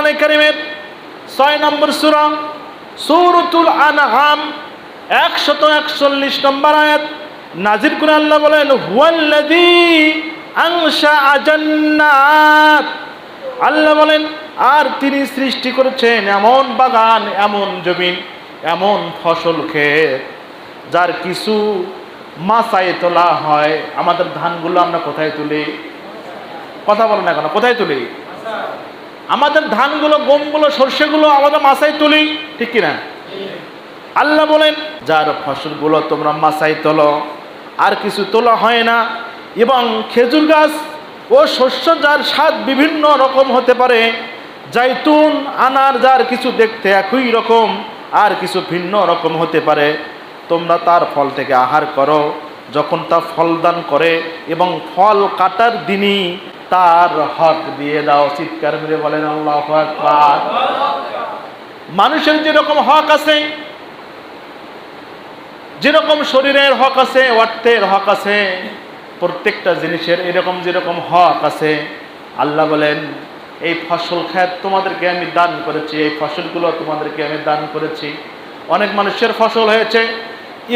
কোরআনে কারীমের 6 নম্বর সূরা সূরাতুল আনআম 141 নম্বর আয়াত নাজিল করে আল্লাহ বলেন, হুয়াল্লাযী আনশাআ জান্নাত, আল্লাহ বলেন আর তিনি সৃষ্টি করেছেন এমন বাগান, এমন জমিন, এমন ফসল ক্ষেত যার কিছু মাচায় তোলা হয়। আমাদের ধানগুলো আমরা কোথায় তুলি? কথা বলেন না কেন? কোথায় তুলি? আমাদের ধানগুলো, গমগুলো, সর্ষেগুলো আমাদের মাচায় তুলি, ঠিক কিনা? আল্লাহ বলেন যার ফসলগুলো তোমরা মাচায় তোলো, আর কিছু তোলা হয় না। এবং খেজুর গাছ ও শস্য যার স্বাদ বিভিন্ন রকম হতে পারে, জাইতুন, আনার যার কিছু দেখতে একই রকম আর কিছু ভিন্ন রকম হতে পারে, তোমরা তার ফল থেকে আহার করো যখন তা ফল দান করে, এবং ফল কাটার দিনই তার হক দিয়ে দাও। চিৎকার মেরে বলেন আল্লাহু আকবার। মানুষের যেরকম হক আছে, যেরকম শরীরের হক আছে, অর্থের হক আছে, প্রত্যেকটা জিনিসের এরকম যেরকম হক আছে, আল্লাহ বলেন এই ফসল ক্ষেত তোমাদেরকে আমি দান করেছি, এই ফসলগুলো তোমাদেরকে আমি দান করেছি। অনেক মানুষের ফসল হয়েছে,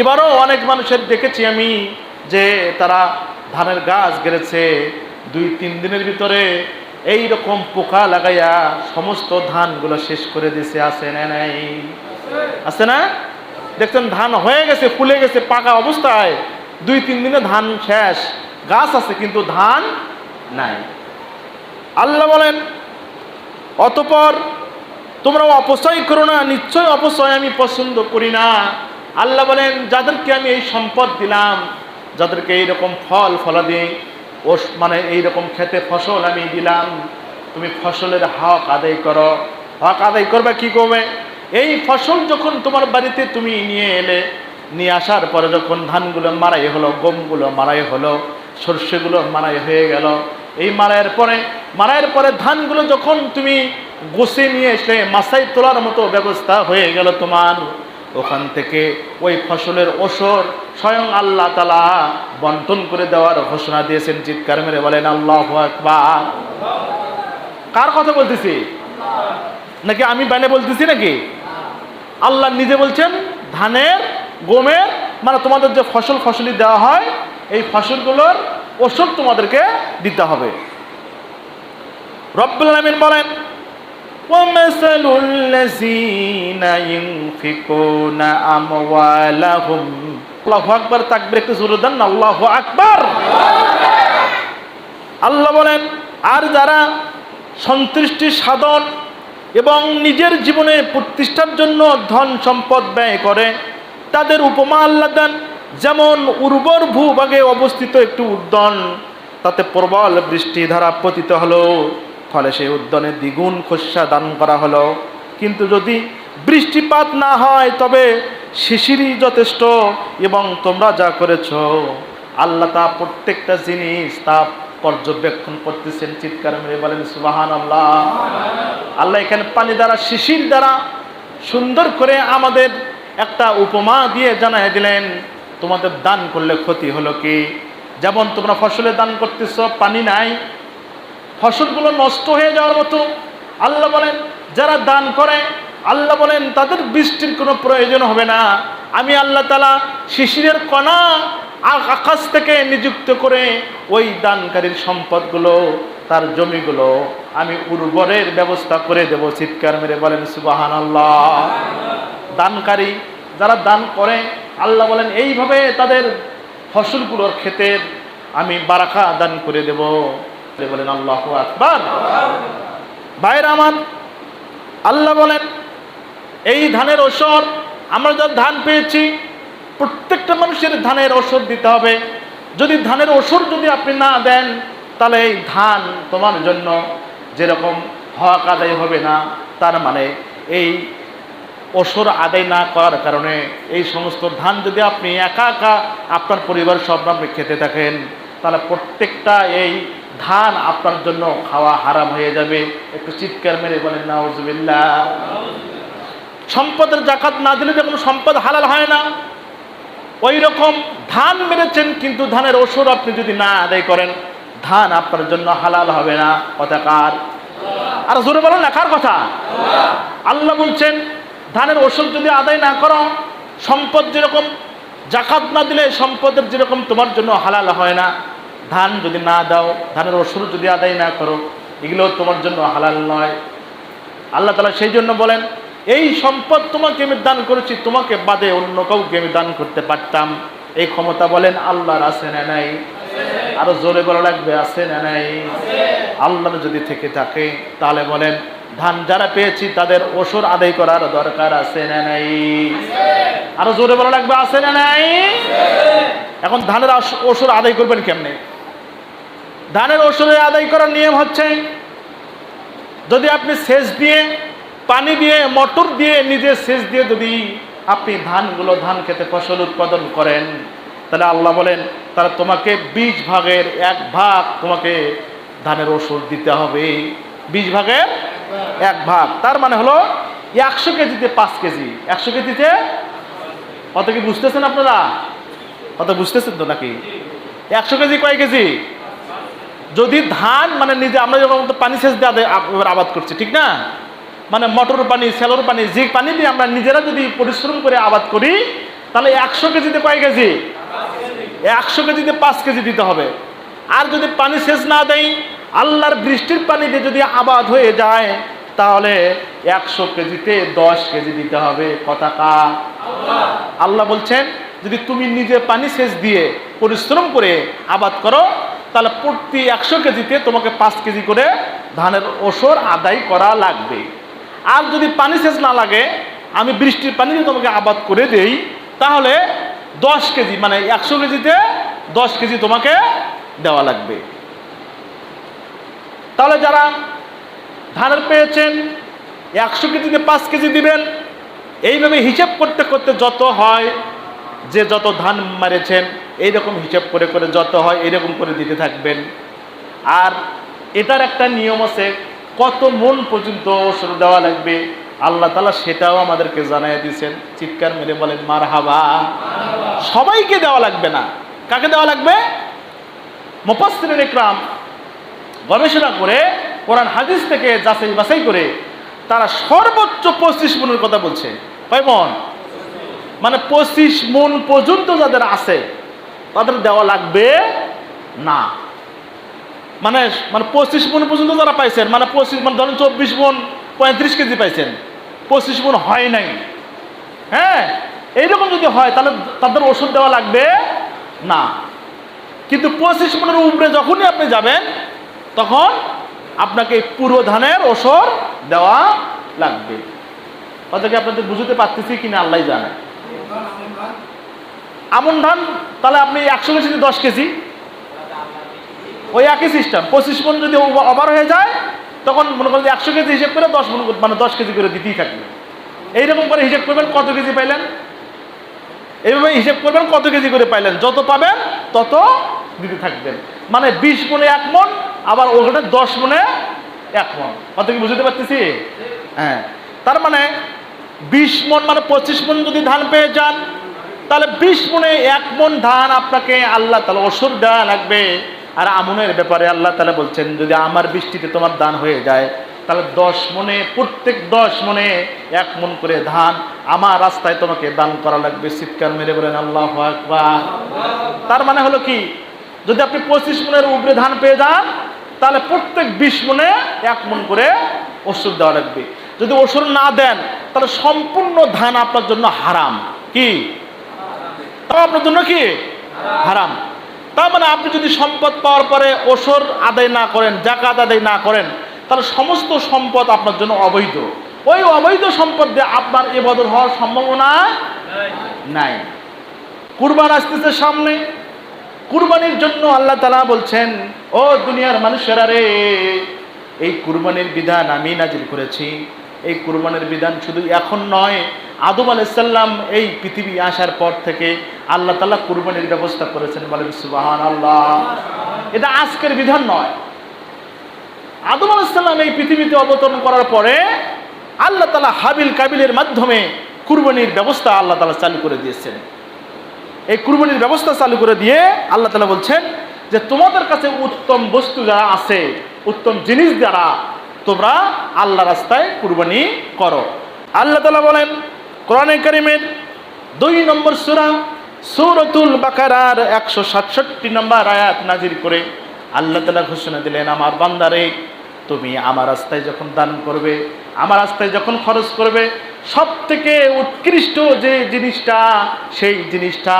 এবারও অনেক মানুষের দেখেছি আমি যে তারা ধানের গাছ গেড়েছে, 2-3 দিনের ভিতরে এই রকম পোকা লাগাইয়া সমস্ত ধানগুলো শেষ করে দিছে। আছে না? নাই? আছে না? দেখছেন ধান হয়ে গেছে, ফুলে গেছে, পাকা অবস্থায় 2-3 দিনে ধান শেষ, গাছ আছে কিন্তু ধান নাই। আল্লাহ বলেন অতঃপর তোমরা অপচয় করো না, নিশ্চয় অপচয় আমি পছন্দ করি না। আল্লাহ বলেন যাদেরকে আমি এই সম্পদ দিলাম, যাদেরকে এইরকম ফল ফলাদি ও মানে এইরকম খেতে ফসল আমি দিলাম, তুমি ফসলের হক আদায় করো। হক আদায় করবে কি করবে? এই ফসল যখন তোমার বাড়িতে তুমি নিয়ে এলে, নিয়ে আসার পরে যখন ধানগুলো মারাই হলো, গমগুলো মারাই হলো, সর্ষেগুলো মারাই হয়ে গেল, এই মারাইয়ের পরে ধানগুলো যখন তুমি গোছে নিয়ে এসে মাছাই তোলার মতো ব্যবস্থা হয়ে গেল তোমার, ওখান থেকে ওই ফসলের ওসর স্বয়ং আল্লাহ তাআলা বন্টন করে দেওয়ার ঘোষণা দিয়েছেন। চিৎকার মেরে বলেন আল্লাহু আকবার। কার কথা বলতেছি? নাকি আমি বাইরে বলতেছি নাকি? আল্লাহ নিজে বলছেন ধানের, গমের, মানে তোমাদের যে ফসলি দেওয়া হয়, এই ফসলগুলোর ওসর তোমাদেরকে দিতে হবে। রব্বুল আলামিন বলেন ওয়ামাসালুল লাযিনা ইউনফিকুনা আমওয়ালাহুম, আল্লাহু আকবার, তাকবীর একটু জোরে দেন না, আল্লাহু আকবার। আল্লাহ বলেন আর যারা সন্তুষ্টি সাধন এবং নিজের জীবনে প্রতিষ্ঠার জন্য ধন সম্পদ ব্যয় করে, তাদের উপমা আল্লাহ দেন যেমন উর্বর ভূভাগে অবস্থিত একটি উদ্যান, তাতে প্রবল বৃষ্টি ধারা পতিত হলো, ফলে সেই উদ্যানে দ্বিগুণ শস্য দান করা হলো। কিন্তু যদি বৃষ্টিপাত না হয় তবে শিশিরই যথেষ্ট, এবং তোমরা যা করেছ আল্লাহ তা প্রত্যেকটা জিনিস তা পর্যবেক্ষণ করতেছেন। চিৎকার মেরে বলেন সুবহানাল্লাহ। আল্লাহ এখানে পানি দ্বারা, শিশির দ্বারা সুন্দর করে আমাদের একটা উপমা দিয়ে জানাই দিলেন তোমাদের দান করলে ক্ষতি হলো কি। যেমন তোমরা ফসলে দান করতেছ, পানি নাই, ফসলগুলো নষ্ট হয়ে যাওয়ার মতো। আল্লাহ বলেন যারা দান করে, আল্লাহ বলেন তাদের বৃষ্টির কোনো প্রয়োজন হবে না। আমি আল্লাহ তাআলা শিশিরের কণা আকাশ থেকে নিযুক্ত করে ওই দানকারীর সম্পদগুলো, তার জমিগুলো আমি উর্বরের ব্যবস্থা করে দেব। চিৎকার মেরে বলেন সুবহানাল্লাহ। দানকারী যারা দান করে, আল্লাহ বলেন এইভাবে তাদের ফসলগুলোর ক্ষেতের আমি বারাকা দান করে দেব। বলেন আল্লাহু আকবার। ভাইরা আমার, আল্লাহ বলেন এই ধানের ওসর, আমরা যা ধান পেয়েছি প্রত্যেকটা মানুষের ধানের ওসর দিতে হবে। যদি ধানের ওসর যদি আপনি না দেন, তাহলে এই ধান তোমার জন্য যেরকম হক আদায় হবে না। তার মানে এই ওসর আদায় না করার কারণে এই সমস্ত ধান যদি আপনি একা একা আপনার পরিবার সব আপনি খেতে থাকেন, তাহলে প্রত্যেকটা এই ধান আপনার জন্য খাওয়া হারাম হয়ে যাবে। একটু চিৎকার মেরে বলেন নাউজুবিল্লাহ। সম্পদের যাকাত না দিলে যে কোনো সম্পদ হালাল হয় না, ওই রকম ধান মেরেছেন কিন্তু ধানের ওসর আপনি যদি না আদায় করেন, ধান আপনার জন্য হালাল হবে না। কথাকার আর জোরে বলেন না, কার কথা? আল্লাহ বলছেন ধানের ওষুধ যদি আদায় না করো, সম্পদ যেরকম জাকাত না দিলে সম্পদের যেরকম তোমার জন্য হালাল হয় না, ধান যদি না দাও, ধানের ওষুধ যদি আদায় না করো, এগুলো তোমার জন্য হালাল নয়। আল্লাহ তাআলা সেই জন্য বলেন এই সম্পদ তোমাকে আমি দান করেছি, তোমাকে বাদে অন্য কাউকে আমি দান করতে পারতাম। এই ক্ষমতা বলেন আল্লাহর আছে না নাই? আরো জোরে বলা লাগবে, আছে না নাই? আল্লাহর যদি থেকে থাকে তাহলে বলেন ধান যারা পেয়েছি তাদের ওষুধ আদায় করার দরকার আছে না নাই? আরো জোরে বলা লাগবে, আছে না নাই? এখন ধানের ওষুধ আদায় করবেন কেমনে? ধানের ওষুধ আদায় করার নিয়ম হচ্ছে, যদি আপনি সেচ দিয়ে, পানি দিয়ে, মোটর দিয়ে, নিজে সেচ দিয়ে যদি আপনি ধান খেতে ফসল উৎপাদন করেন, তাহলে আল্লাহ বলেন তারা তোমাকে 20 ভাগের 1 ভাগ তোমাকে ধানের ওষুধ দিতে হবে। 20 ভাগের 1 ভাগ, তার মানে হলো 100 কেজিতে 5 কেজি। 100 কেজিতে কত? কি বুঝতেছেন আপনারা? কত বুঝতেছেন তো নাকি? 100 কেজি কয় কেজি? যদি ধান মানে নিজে আমরা যখন পানি সেচ দিয়ে আবাদ করছি, ঠিক না? মানে মোটর পানি, সেলোর পানি, যে পানি দিয়ে আমরা নিজেরা যদি পরিশ্রম করে আবাদ করি, তাহলে 100 কেজিতে কয় কেজি? 100 কেজিতে 5 কেজি দিতে হবে। আর যদি পানি সেচ না দেই, আল্লাহর বৃষ্টির পানি দিয়ে যদি আবাদ হয়ে যায়, তাহলে 100 কেজিতে 10 কেজি দিতে হবে। কথা কার? আল্লাহ বলছেন যদি তুমি নিজে পানি সেচ দিয়ে পরিশ্রম করে আবাদ করো, তাহলে প্রতি 100 কেজিতে তোমাকে 5 কেজি করে ধানের ওষুধ আদায় করা লাগবে। আর যদি পানি সেচ না লাগে, আমি বৃষ্টির পানি দিয়ে তোমাকে আবাদ করে দেই, তাহলে 10 কেজি মানে 100 কেজিতে 10 কেজি তোমাকে দেওয়া লাগবে। তাহলে যারা ধানের পেয়েছেন 100 কেজিতে 5 কেজি দিবেন, এইভাবে হিসাব করতে করতে যত হয়, যে যত ধান মারেছেন এইরকম হিসাব করে করে যত হয় এইরকম করে দিতে থাকবেন। আর এটার একটা নিয়ম আছে, কত মন পর্যন্ত ওষুধ দেওয়া লাগবে আল্লাহ তাআলা সেটাও আমাদেরকে জানাই দিয়েছেন। চিৎকার মেরে বলেন মারহাবা। সবাইকে দেওয়া লাগবে না। কাকে দেওয়া লাগবে? মুফাসসিরিন ইকরাম গবেষণা করে কোরআন হাদিস থেকে যাচাই বাছাই করে তারা সর্বোচ্চ 25 মনের কথা বলছে। কয় মন? মানে 25 মন পর্যন্ত যাদের আছে তাদের দেওয়া লাগবে না। মানে 25 মন পর্যন্ত যারা পাইছেন, মানে 25 মানে ধরেন 24 মন 35 কেজি পাইছেন, 25 মন হয় নাই, হ্যাঁ, এইরকম যদি হয় তাহলে তাদের ওষুধ দেওয়া লাগবে না। কিন্তু 25 মনের উপরে যখনই আপনি যাবেন, তখন আপনাকে পুরো ধানের ওষুধ দেওয়া লাগবে। কথা কি আপনাদের বুঝতে পারতেছি কিনা আল্লাহ জানে। আমন ধান তাহলে আপনি 100 কেজিতে 10 কেজি, ওই একই সিস্টেম। 25 মন যদি ওভার হয়ে যায়, তখন মনে করেন 100 কেজি হিসেব করে 10 মন মানে 10 কেজি করে দিতেই থাকবে। এইরকম করে হিসেব করবেন কত কেজি পাইলেন, এইভাবে হিসেব করবেন কত কেজি করে পাইলেন, যত পাবেন তত দিতে থাকবেন। মানে 20 মনে 1 মন, আবার ওখানে 10 মনে 1 মন। কত কি বুঝতে পারতেছি? হ্যাঁ, তার মানে 20 মন মানে 25 মন যদি ধান পেয়ে যান, তাহলে 20 মনে 1 মন ধান আপনাকে আল্লাহ তাআলা ওষুধ দেওয়া লাগবে। আর আমনের ব্যাপারে আল্লাহ তাআলা বলছেন যদি আমার বৃষ্টিতে তোমার দান হয়ে যায়, তাহলে 10 মনে, প্রত্যেক 10 মনে 1 মন করে ধান আমার রাস্তায় তোমাকে দান করা লাগবে। চিৎকার মেরে বলেন আল্লাহু আকবার। তার মানে হলো কি, যদি আপনি 25 মনের উপরে ধান পেয়ে যান, তাহলে প্রত্যেক 20 মনে 1 মন করে ওষুধ দেওয়া লাগবে। যদি ওষুধ না দেন, তাহলে সম্পূর্ণ ধান আপনার জন্য হারাম। কি? তাও আপনার জন্য কি? হারাম। তার মানে আপনি যদি সম্পদ পাওয়ার পরে ওষুধ আদায় না করেন, যাকাত আদায় না করেন, তাহলে সমস্ত সম্পদ আপনার জন্য অবৈধ। ওই অবৈধ সম্পদ দিয়ে আপনার ইবাদত হওয়ার সম্ভাবনা নাই। কুরবান আসতেছে সামনে, কুরবানির জন্য আল্লাহ তাআলা বলছেন ও দুনিয়ার মানুষেরা রে, এই কুরবানির বিধান আমি নাজিল করেছি। এই কুরবানির বিধান শুধু এখন নয়, আদম আলাইহিস সালাম এই পৃথিবী আসার পর থেকে আল্লাহ তাআলা কুরবানির ব্যবস্থা করেছেন। বলেন সুবহানাল্লাহ। এটা আজকের বিধান নয়। আদম আলাইহিস সালাম এই পৃথিবীতে অবতরণ করার পরে আল্লাহ তাআলা হাবিল কাবিলের মাধ্যমে কুরবানির ব্যবস্থা আল্লাহ তাআলা চালু করে দিয়েছেন। এই কুরবানির ব্যবস্থা চালু করে দিয়ে আল্লাহ তাআলা বলছেন যে তোমাদের কাছে উত্তম বস্তু যারা আছে, উত্তম জিনিস যারা, তোমরা আল্লাহ রাস্তায় কুরবানি করো। আল্লাহ তাআলা বলেন কোরআনে কারীমের 2 নম্বর সূরা সূরাতুল বাকারার 167 নম্বর আয়াত নাযিল করে আল্লাহ তাআলা ঘোষণা দিলেন, আমার বান্দারে তুমি আমার রাস্তায় যখন দান করবে, আমার রাস্তায় যখন খরচ করবে, সব থেকে উৎকৃষ্ট যে জিনিসটা, সেই জিনিসটা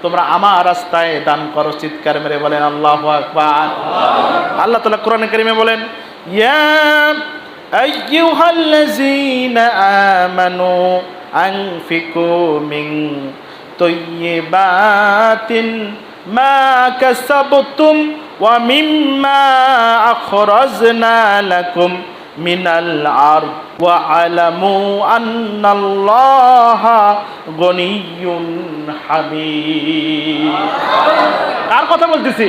তোমরা আমার রাস্তায় দান করো। চিৎকার মেরে বলেন আল্লাহু আকবার। আল্লাহ তাআলা কোরআনে কারীমে বলেন, ইয়া আইয়ুহাল্লাযীনা আমানু আনফিকু মিন তাইয়্যিবাতিন মা কাসাবতুম ওয়া মিম্মা আখরাজনা লাকুম মিনাল আরদ ওয়া আলামু আন্নাল্লাহা গনিয়্যুন হামিদ। কার কথা বলতেছি?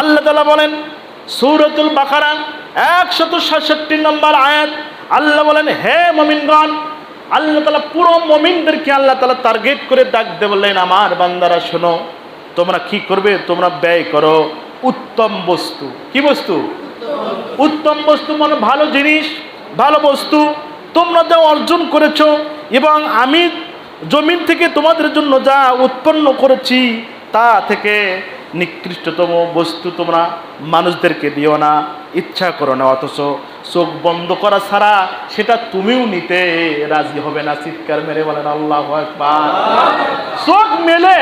আল্লাহ তাআলা বলেন সূরাতুল বাকারা 167 নম্বর আয়াত, আল্লাহ বলেন, হে মুমিনগণ, আল্লাহ তাআলা পুরো মুমিনদেরকে আল্লাহ তাআলা টার্গেট করে ডাক দিয়ে বললেন, আমার বান্দারা শোনো, তোমরা কি করবে? তোমরা ব্যয় করো উত্তম বস্তু। কি বস্তু? উত্তম বস্তু মানে ভালো জিনিস, ভালো বস্তু তোমরা যা অর্জন করেছো এবং আমি জমিন থেকে তোমাদের জন্য যা উৎপন্ন করেছি তা থেকে নিকৃষ্টতম বস্তু তোমরা মানুষদেরকে দিও না, ইচ্ছা করো না, অথচ চোখ বন্ধ করা ছাড়া সেটা তুমিও নিতে রাজি হবে না। চিৎকার মেরে বলেন আল্লাহু আকবার। চোখ মেলে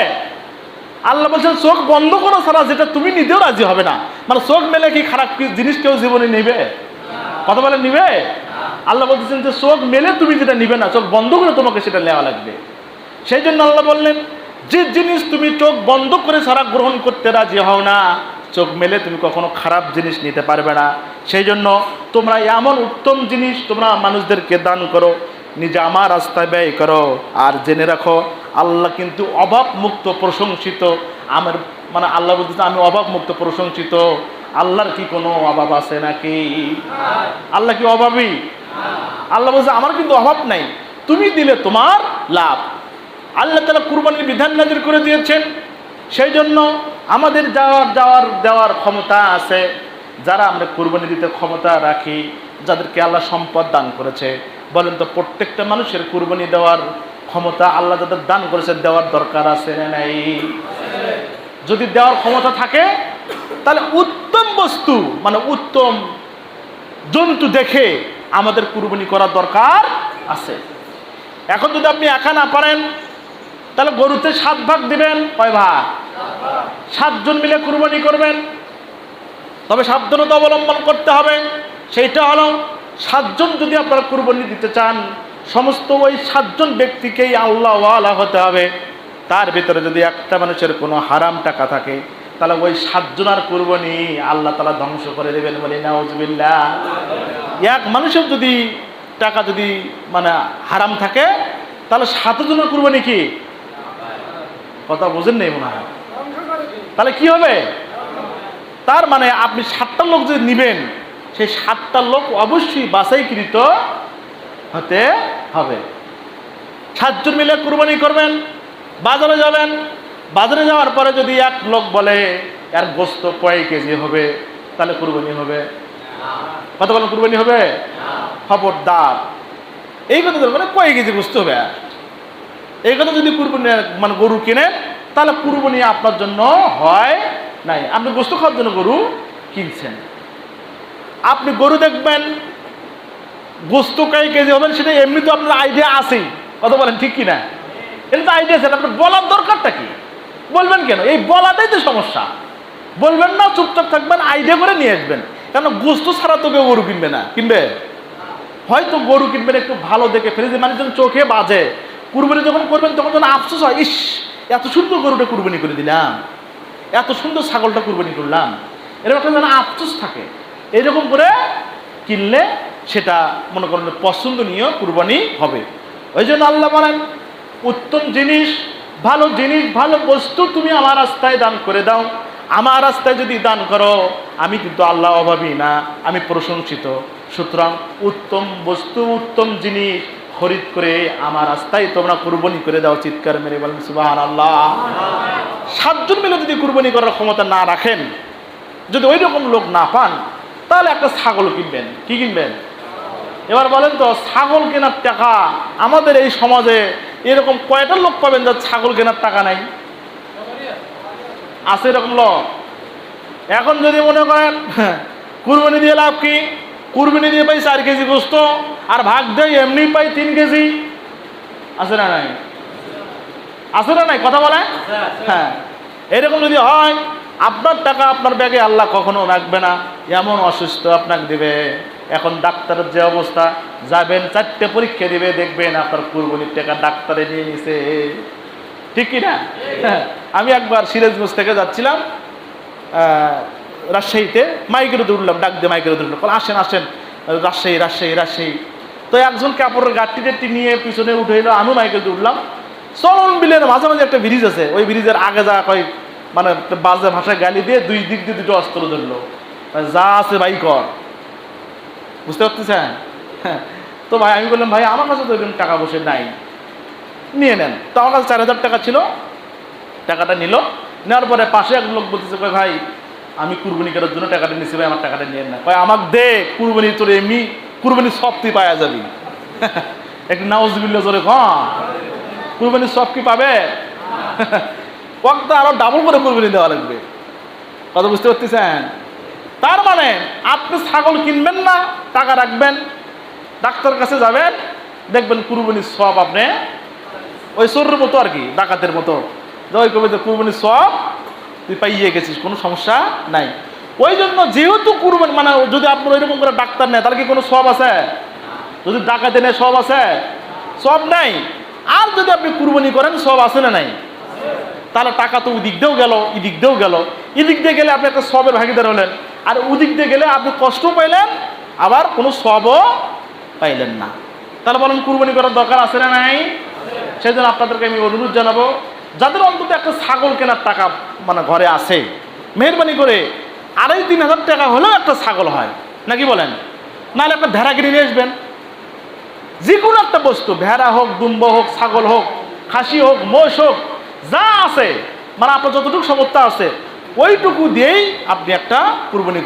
আল্লাহ বলছেন চোখ বন্ধ করা ছাড়া যেটা তুমি নিতেও রাজি হবে না। মানে চোখ মেলে কি খারাপ জিনিস কেউ জীবনে নিবে? কথা বলে নিবে? আল্লাহ বলতেছেন যে চোখ মেলে তুমি যেটা নিবে না, চোখ বন্ধ করে তোমাকে সেটা নেওয়া লাগবে। সেই জন্য আল্লাহ বললেন, যে জিনিস তুমি চোখ বন্ধ করে ছাড়া গ্রহণ করতে রাজি হও না, চোখ মেলে তুমি কখনো খারাপ জিনিস নিতে পারবে না। সেই জন্য তোমরা এমন উত্তম জিনিস তোমরা মানুষদেরকে দান করো, নিজে আমার রাস্তায় ব্যয় করো। আর জেনে রাখো, আল্লাহ কিন্তু অভাব মুক্ত প্রশংসিত। আমার মানে আল্লাহ বলতেছে আমি অভাব মুক্ত প্রশংসিত। আল্লাহর কি কোনো অভাব আছে নাকি? আল্লাহ কি অভাবী? আল্লাহ বলছে আমার কিন্তু অভাব নাই, তুমি দিলে তোমার লাভ। আল্লাহ তাআলা কুরবানির বিধান নাযিল করে দিয়েছেন। সেই জন্য আমাদের দেওয়ার ক্ষমতা আছে। যারা আমরা কুরবানি দিতে ক্ষমতা রাখি, যাদেরকে আল্লাহ সম্পদ দান করেছে, বলেন তো প্রত্যেকটা মানুষের কুরবানি দেওয়ার ক্ষমতা আল্লাহ যাদের দান করেছে দেওয়ার দরকার আছে না নাই? যদি দেওয়ার ক্ষমতা থাকে তাহলে উত্তম বস্তু মানে উত্তম জন্তু দেখে আমাদের কুরবানি করার দরকার আছে। এখন যদি আপনি একা না পারেন তাহলে গরুতে 7 ভাগ দিবেন। কয় ভাগ? 7 জন মিলে কুরবানি করবেন। তবে সাবধানতা অবলম্বন করতে হবে। সেইটা হলো 7 জন যদি আপনারা কুরবানি দিতে চান, সমস্ত ওই 7 জন ব্যক্তিকেই আল্লাহ ওয়ালা হতে হবে। তার ভিতরে যদি একটা মানুষের কোনো হারাম টাকা থাকে তাহলে ওই 7 জনের কুরবানি আল্লাহ তাআলা ধ্বংস করে দেবেন। বলি নাউজুবিল্লাহ। এক মানুষের যদি টাকা যদি মানে হারাম থাকে তাহলে 7 জনের কুরবানি কি? কথা বুঝেন নেই মনে হয়। তাহলে কি হবে? তার মানে আপনি 7টা লোক যদি নিবেন, সেই 7টা লোক অবশ্যই বাছাইকৃত হতে হবে। 7 জন মিলে কুরবানি করবেন। বাজারে যাবেন, বাজারে যাওয়ার পরে যদি এক লোক বলে এর গোস্ত কয় কেজি হবে, তাহলে কুরবানি হবে? কত বলেন কুরবানি হবে? খবরদার এই কথা মানে কয় কেজি গোস্ত হবে এই কথা যদি কুরবানি মানে গরু কিনেন তাহলে কুরবানি আপনার জন্য হয় নাই। আপনি গোস্ত খাওয়ার জন্য গরু কিনছেন। আপনি গরু দেখবেন গোস্ত কয় কেজি হবেন সেটা এমনি তো আপনার আইডিয়া আছেই। কথা বলেন ঠিক কিনা? এটা তো আইডিয়া আছে, আপনার বলার দরকারটা কি? বলবেন কেন? এই বলাটাই তো সমস্যা। বলবেন না, চুপচাপ থাকবেন, আইডিয়া করে নিয়ে আসবেন। কেন গোস্ত ছাড়া তো কেউ গরু কিনবে না। কিনবে? হয়তো গরু কিনবেন একটু ভালো দেখে, ফ্রিজে মানে যখন চোখে বাজে, কুরবানি যখন করবেন তখন যেন আফসোস হয়, ইস এত সুন্দর গরুটা কুরবানি করে দিলাম, এত সুন্দর ছাগলটা কুরবানি করলাম, এরকম একটা যেন আফসোস থাকে। এইরকম করে কিনলে সেটা মনে করেন পছন্দনীয় কুরবানি হবে। ওই জন্য আল্লাহ বলেন উত্তম জিনিস, ভালো বস্তু তুমি আমার রাস্তায় দান করে দাও। আমার রাস্তায় যদি দান করো, আমি কিন্তু আল্লাহ অভাবী না, আমি প্রশংসিত। সুতরাং উত্তম বস্তু, উত্তম জিনিস খরিদ করে আমার রাস্তায় তোমরা কুরবানি করে দাও। চিৎকার মেরে বলেন সুবহানাল্লাহ। 7 জন মিলে যদি কুরবানি করার ক্ষমতা না রাখেন, যদি ওই রকম লোক না পান, তাহলে একটা ছাগল কিনবেন। কি কিনবেন? এবার বলেন তো, ছাগল কেনার টাকা আমাদের এই সমাজে এরকম কয়টা লোক পাবেন যার ছাগল কেনার টাকা নাই? আছে এরকম লোক? এখন যদি মনে করেন কুরবানি দিয়ে লাভ কি, কুরবানি দিয়ে পাই 4 কেজি গোস্ত আর ভাগ দেয় এমনি পাই 3 কেজি। আছে না নাই? আছে না নাই? কথা বলে। হ্যাঁ, এরকম যদি হয়, আপনার টাকা আপনার ব্যাগে আল্লাহ কখনো রাখবে না, এমন অসুস্থ আপনাকে দিবে। এখন ডাক্তারের যে অবস্থা, যাবেন 4টে পরীক্ষা দিবে, দেখবেন আপনার কুরবানির টাকা ডাক্তারে নিয়ে নিছে। ঠিক কি না? হ্যাঁ, আমি একবার সিরাজগঞ্জ থেকে যাচ্ছিলাম রাজশাহীতে, মাইকের উঠলাম, ডাক দিয়ে মাইকের উঠলাম, আসেন আসেন রাজশাহী রাজশাহী রাজশাহী। তো একজন কাপড়ের গাড়ি টেটি নিয়ে পিছনে উঠে এলো, আমি মাইকেল উঠলাম। চলন বিলের মাঝামাঝি একটা ব্রিজ আছে, ওই ব্রিজের আগে যা কয় মানে বাজে ভাষায় গালি দিয়ে 2 দিক দিয়ে 2টো অস্ত্র ধরলো, যা আছে ভাই কর। বুঝতে পারতেছেন? হ্যাঁ। তো ভাই আমি বললাম, ভাই আমার কাছে তো এরকম টাকা বসে নাই, নিয়ে নেন। তো আমার কাছে 4000 টাকা ছিল, টাকাটা নিল। নেওয়ার পরে পাশে এক লোক বলতেছে, কয় ভাই আমি কুরবানি করার জন্য টাকাটা নিচ্ছি, ভাই আমার টাকাটা নিয়ে না। কয় আমাকে দে, কুরবানি তোর এমনি কুরবানি সব তুই পাওয়া যাবি। একটু নাউজুবিল্লাহ জোরে কম, কুরবানি সব কি পাবে? ওয়াক্ত আরো ডাবল করে কুরবানি দেওয়া লাগবে। কথা বুঝতে পারতেছেন? তার মানে আপনি ছাগল কিনবেন না, টাকা রাখবেন, ডাক্তার কাছে যাবেন, দেখবেন কুরবানির সব আপনি ওই চোরের মতো আর কি, ডাকাতের মতো, ওই কবে কুরবানির সব তুই পাইয়ে গেছিস, কোনো সমস্যা নাই। ওই জন্য যেহেতু কুরবানি মানে যদি আপনার ওইরকম করে ডাক্তার নেয়, তাহলে কি কোনো সব আছে? যদি ডাকাতে নেয় সব আছে? সব নাই। আর যদি আপনি কুরবানি করেন, সব আছে না নাই? তাহলে টাকা তো ওই দিক দিয়েও গেল, এদিক দিয়েও গেল। এদিক দিয়ে গেলে আপনি একটা সবের ভাগিদার হলেন, আর ওদিক দিয়ে গেলে আপনি কষ্ট পাইলেন, আবার কোনো সবও পাইলেন না। তাহলে বলেন কুরবানি করার দরকার আছে না নাই? সেই জন্য আপনাদেরকে আমি অনুরোধ জানাবো, যাদের অন্তত একটা ছাগল কেনার টাকা মানে ঘরে আছে, মেহরবানি করে 2500-3000 টাকা হলেও একটা ছাগল হয় নাকি বলেন, নাহলে একটা ভেড়া কিনে নিয়ে আসবেন। যে কোনো একটা বস্তু, ভেড়া হোক, দুম্ব হোক, ছাগল হোক, খাসি হোক, মোষ হোক, যা আছে মানে আপনার যতটুকু সমর্থ আছে, ওইটুকু দিয়েই আপনি একটা কুরবানি